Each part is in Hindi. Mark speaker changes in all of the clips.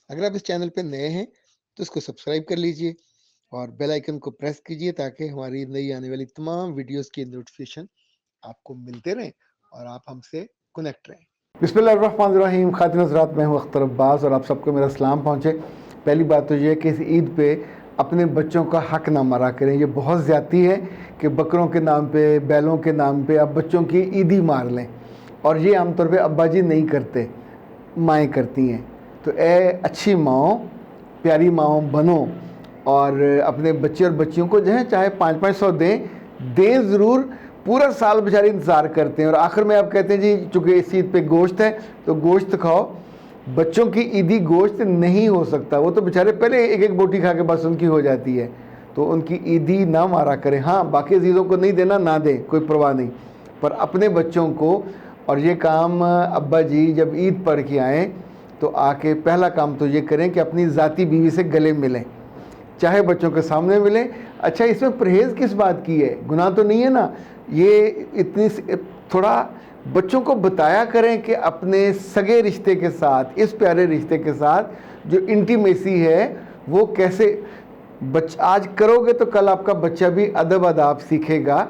Speaker 1: अगर आप इस चैनल पे नए हैं तो इसको सब्सक्राइब कर लीजिए और बेल आइकन को प्रेस कीजिए ताकि हमारी नई आने वाली तमाम वीडियोस की नोटिफिकेशन आपको मिलते रहें और आप हमसे कनेक्ट रहें।
Speaker 2: बिस्मिल्लाहिर्रहमानिर्रहीम। खातिन हज़रात, मैं हूँ अख्तर अब्बास और आप सबको मेरा सलाम पहुँचे। पहली बात तो ये है कि इस ईद पे अपने बच्चों का हक ना मारा करें। ये बहुत ज़्यादती है कि बकरों के नाम पे, बैलों के नाम पे आप बच्चों की ईदी मार लें, और ये आमतौर पे अब्बा जी नहीं करते, माएँ करती हैं। तो अच्छी माओ, प्यारी माओ बनो और अपने बच्चे और बच्चियों को जो है चाहे 500-500 दें ज़रूर। पूरा साल बेचारे इंतज़ार करते हैं और आखिर में आप कहते हैं जी चूँकि इस ईद पे गोश्त है तो गोश्त खाओ। बच्चों की ईदी गोश्त नहीं हो सकता, वो तो बेचारे पहले एक एक बोटी खा के बस उनकी हो जाती है। तो उनकी ईदी ना मारा करें। हाँ, बाकी अजीज़ों को नहीं देना ना दें, कोई परवाह नहीं, पर अपने बच्चों को। और ये काम अब्बा जी जब ईद पढ़ के आएँ तो आके पहला काम तो ये करें कि अपनी ज़ाती बीवी से गले मिलें, चाहे बच्चों के सामने मिलें। अच्छा, इसमें परहेज़ किस बात की है? गुनाह तो नहीं है ना? ये इतनी थोड़ा बच्चों को बताया करें कि अपने सगे रिश्ते के साथ, इस प्यारे रिश्ते के साथ जो इंटीमेसी है वो कैसे आज करोगे तो कल आपका बच्चा भी अदब आदाब सीखेगा।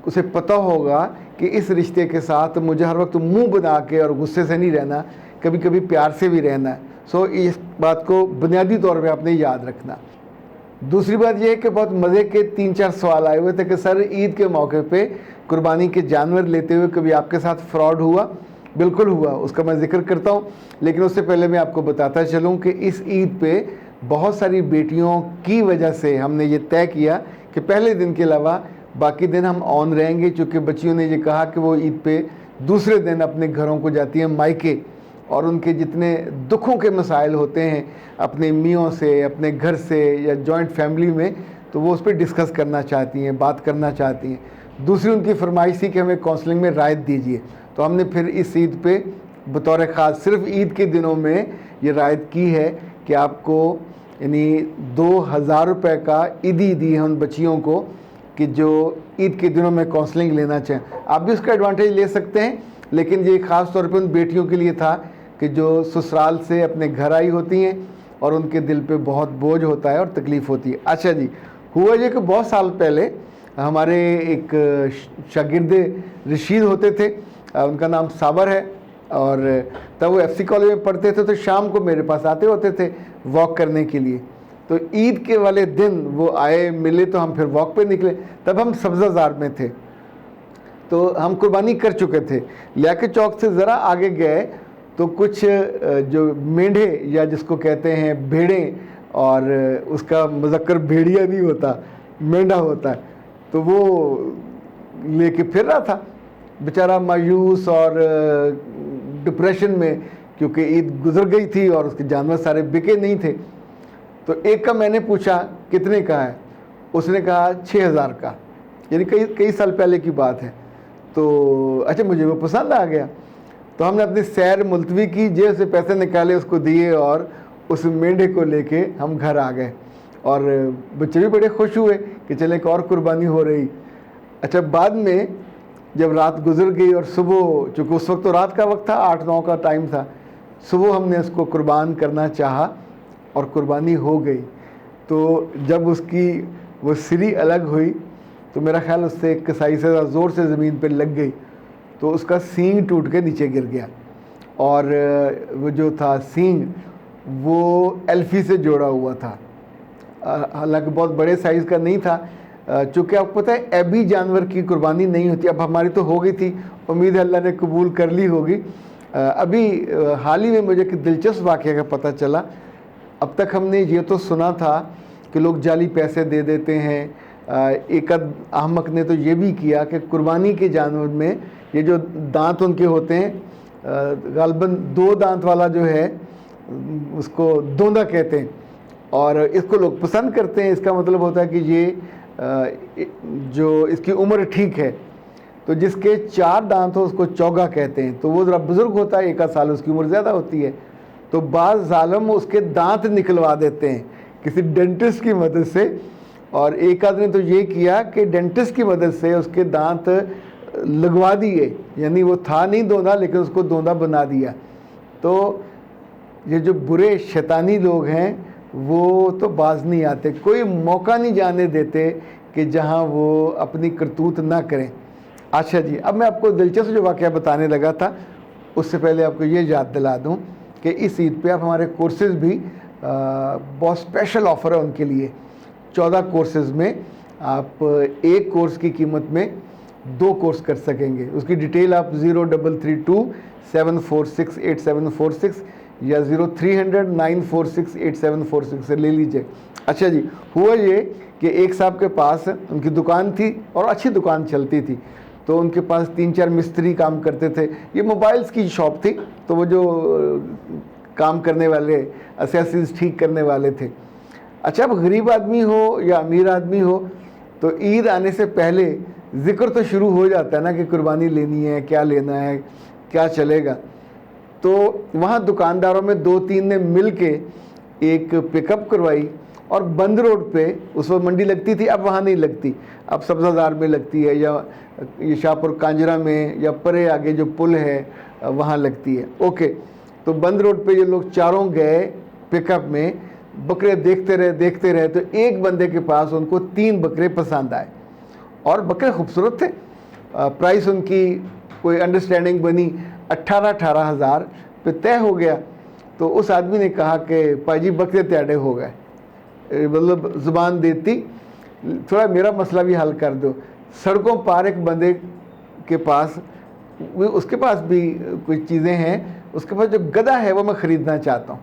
Speaker 2: उसे पता होगा कि इस रिश्ते के साथ मुझे हर वक्त मुंह बना के और गुस्से से नहीं रहना, कभी कभी प्यार से भी रहना है। सो इस बात को बुनियादी तौर पे आपने याद रखना। दूसरी बात यह है कि बहुत मज़े के 3-4 सवाल आए हुए थे कि सर ईद के मौके पे कुर्बानी के जानवर लेते हुए कभी आपके साथ फ्रॉड हुआ? बिल्कुल हुआ, उसका मैं ज़िक्र करता हूँ। लेकिन उससे पहले मैं आपको बताता चलूँ कि इस ईद पे बहुत सारी बेटियों की वजह से हमने ये तय किया कि पहले दिन के अलावा बाकी दिन हम ऑन रहेंगे, चूँकि बच्चियों ने ये कहा कि वो ईद पे दूसरे दिन अपने घरों को जाती हैं मायके, और उनके जितने दुखों के मसाइल होते हैं अपने मियों से, अपने घर से या जॉइंट फैमिली में, तो वो उस पर डिस्कस करना चाहती हैं, बात करना चाहती हैं। दूसरी उनकी फरमाइश थी कि हमें काउंसलिंग में रायत दीजिए। तो हमने फिर इस ईद पे बतौर ख़ास सिर्फ ईद के दिनों में ये रायत की है कि आपको यानी 2000 रुपये का ईदी दी है उन बच्चियों को कि जो ईद के दिनों में काउंसलिंग लेना चाहें। आप भी उसका एडवांटेज ले सकते हैं, लेकिन ये ख़ास तौर पे उन बेटियों के लिए था कि जो ससुराल से अपने घर आई होती हैं और उनके दिल पे बहुत बोझ होता है और तकलीफ़ होती है। अच्छा जी, हुआ ये कि बहुत साल पहले हमारे एक शागिर्द रशीद होते थे, उनका नाम साबर है, और तब वो FC कॉलेज में पढ़ते थे, तो शाम को मेरे पास आते होते थे वॉक करने के लिए। तो ईद के वाले दिन वो आए, मिले, तो हम फिर वॉक पे निकले। तब हम सब्ज़ाज़ार में थे, तो हम कुर्बानी कर चुके थे। लियाकत चौक से ज़रा आगे गए तो कुछ जो मेंढे या जिसको कहते हैं भेड़ें, और उसका मुज़क्कर भेड़िया नहीं होता, मेंढा होता है, तो वो लेके फिर रहा था बेचारा मायूस और डिप्रेशन में, क्योंकि ईद गुजर गई थी और उसके जानवर सारे बिके नहीं थे। तो एक का मैंने पूछा कितने का है, उसने कहा 6000 का, यानी कई कई साल पहले की बात है। तो अच्छा, मुझे वो पसंद आ गया, तो हमने अपनी सैर मुलतवी की, जेब से पैसे निकाले, उसको दिए और उस मेंढे को लेके हम घर आ गए। और बच्चे भी बड़े खुश हुए कि चले एक और कुर्बानी हो रही। अच्छा, बाद में जब रात गुजर गई और सुबह, चूँकि उस वक्त तो रात का वक्त था, 8-9 का टाइम था, सुबह हमने उसको कुर्बान करना चाहा और कुर्बानी हो गई। तो जब उसकी वो सिरी अलग हुई तो मेरा ख्याल उससे एक कसाई से ज़ोर से ज़मीन पर लग गई, तो उसका सींग टूट के नीचे गिर गया। और वो जो था सींग वो एल्फी से जोड़ा हुआ था, हालांकि बहुत बड़े साइज़ का नहीं था। चूँकि आपको पता है एबी जानवर की कुर्बानी नहीं होती। अब हमारी तो हो गई थी, उम्मीद है अल्लाह ने कबूल कर ली होगी। अभी हाल ही में मुझे एक दिलचस्प वाक़या का पता चला। अब तक हमने ये तो सुना था कि लोग जाली पैसे दे देते हैं। एक अहमक ने तो ये भी किया कि कुर्बानी के जानवर में ये जो दांत उनके होते हैं, गालबन 2 दांत वाला जो है उसको दोंदा कहते हैं, और इसको लोग पसंद करते हैं। इसका मतलब होता है कि ये जो इसकी उम्र ठीक है। तो जिसके 4 दांत हो उसको चौगा कहते हैं, तो वो ज़रा बुज़ुर्ग होता है, 1 साल उसकी उम्र ज़्यादा होती है। तो बाज़ ज़ालिम उसके दांत निकलवा देते हैं किसी डेंटिस्ट की मदद से, और एक आदमी ने तो ये किया कि डेंटिस्ट की मदद से उसके दांत लगवा दिए, यानी वो था नहीं दोंदा लेकिन उसको दोंदा बना दिया। तो ये जो बुरे शैतानी लोग हैं वो तो बाज नहीं आते, कोई मौका नहीं जाने देते कि जहाँ वो अपनी करतूत ना करें। अच्छा जी, अब मैं आपको दिलचस्प जो वाक़या बताने लगा था उससे पहले आपको ये याद दिला दूँ कि इस ईद पे आप हमारे कोर्सेज़ भी बहुत स्पेशल ऑफ़र है उनके लिए। 14 कोर्सेज़ में आप एक कोर्स की कीमत में 2 कोर्स कर सकेंगे। उसकी डिटेल आप 033274684746 या 030094684746 से ले लीजिए। अच्छा जी, हुआ ये कि एक साहब के पास उनकी दुकान थी और अच्छी दुकान चलती थी, तो उनके पास 3-4 मिस्त्री काम करते थे। ये मोबाइल्स की शॉप थी, तो वो जो काम करने वाले, एसेसरीज ठीक करने वाले थे। अच्छा, अब गरीब आदमी हो या अमीर आदमी हो तो ईद आने से पहले ज़िक्र तो शुरू हो जाता है ना कि कुर्बानी लेनी है, क्या लेना है, क्या चलेगा। तो वहाँ दुकानदारों में 2-3 ने मिल के एक पिकअप करवाई और बंद रोड पे, उस वक्त मंडी लगती थी, अब वहाँ नहीं लगती, अब सब्ज़ादार में लगती है या ये शाहपुर कांजरा में या परे आगे जो पुल है वहाँ लगती है। ओके, तो बंद रोड पे ये लोग चारों गए पिकअप में, बकरे देखते रहे तो एक बंदे के पास उनको 3 बकरे पसंद आए और बकरे खूबसूरत थे। प्राइस उनकी कोई अंडरस्टैंडिंग बनी, 18,000 पे तय हो गया। तो उस आदमी ने कहा कि पाजी बकरे त्याडे हो गए, मतलब ज़ुबान देती, थोड़ा मेरा मसला भी हल कर दो। सड़कों पार एक बंदे के पास, उसके पास भी कुछ चीज़ें हैं, उसके पास जो गधा है वो मैं ख़रीदना चाहता हूँ,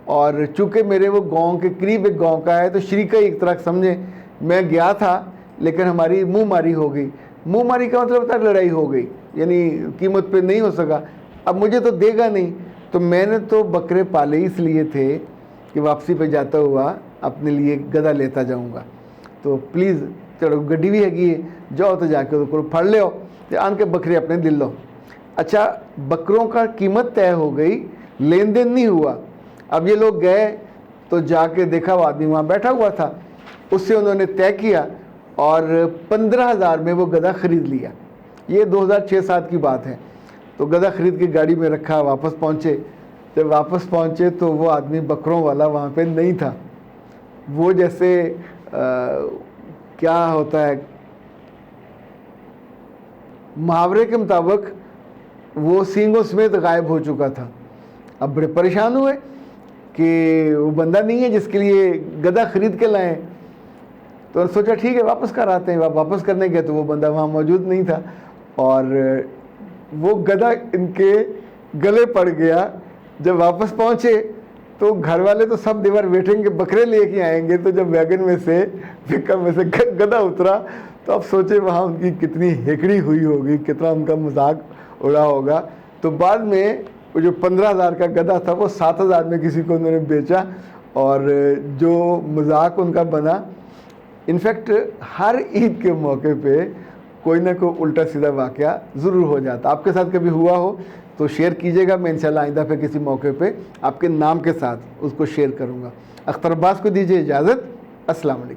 Speaker 2: और चूँकि मेरे वो गांव के करीब एक गांव का है तो शरीका एक तरह समझे। मैं गया था लेकिन हमारी मुँह मारी हो गई। मुँह मारी का मतलब था लड़ाई हो गई, यानी कीमत पे नहीं हो सका। अब मुझे तो देगा नहीं, तो मैंने तो बकरे पाले इसलिए थे कि वापसी पे जाता हुआ अपने लिए गधा लेता जाऊँगा। तो प्लीज़ चलो गड्डी भी हैगी है, जाओ तो जाके उसको फड़ ले आओ, आन के बकरे अपने दिल लो। अच्छा, बकरों का कीमत तय हो गई, लेन देन नहीं हुआ। अब ये लोग गए तो जाके देखा वो आदमी वहाँ बैठा हुआ था, उससे उन्होंने तय किया और 15,000 में वो गधा ख़रीद लिया। ये 2006-7 की बात है। तो गधा ख़रीद के गाड़ी में रखा, वापस पहुँचे। जब वापस पहुँचे तो वो आदमी बकरों वाला वहाँ पे नहीं था। वो जैसे क्या होता है, मुहावरे के मुताबिक वो सींगों समेत गायब हो चुका था। अब बड़े परेशान हुए कि वो बंदा नहीं है जिसके लिए गधा ख़रीद के लाए। तो सोचा ठीक है वापस कर आते हैं। वापस करने गए तो वो बंदा वहाँ मौजूद नहीं था और वो गधा इनके गले पड़ गया। जब वापस पहुँचे तो घर वाले तो सब देवर वेटिंग बकरे लेके आएंगे, तो जब वैगन में से, पिकअप में से गधा उतरा तो अब सोचे वहाँ उनकी कितनी हेकड़ी हुई होगी, कितना उनका मजाक उड़ा होगा। तो बाद में वो जो 15,000 का गधा था वो 7,000 में किसी को उन्होंने बेचा और जो मजाक उनका बना। इनफैक्ट हर ईद के मौके पे कोई ना कोई उल्टा सीधा वाक़या ज़रूर हो जाता। आपके साथ कभी हुआ हो तो शेयर कीजिएगा, मैं इंशाल्लाह आइंदा पे किसी मौके पे आपके नाम के साथ उसको शेयर करूँगा। अख्तर अब्बास को दीजिए इजाज़त। अस्सलाम वालेकुम।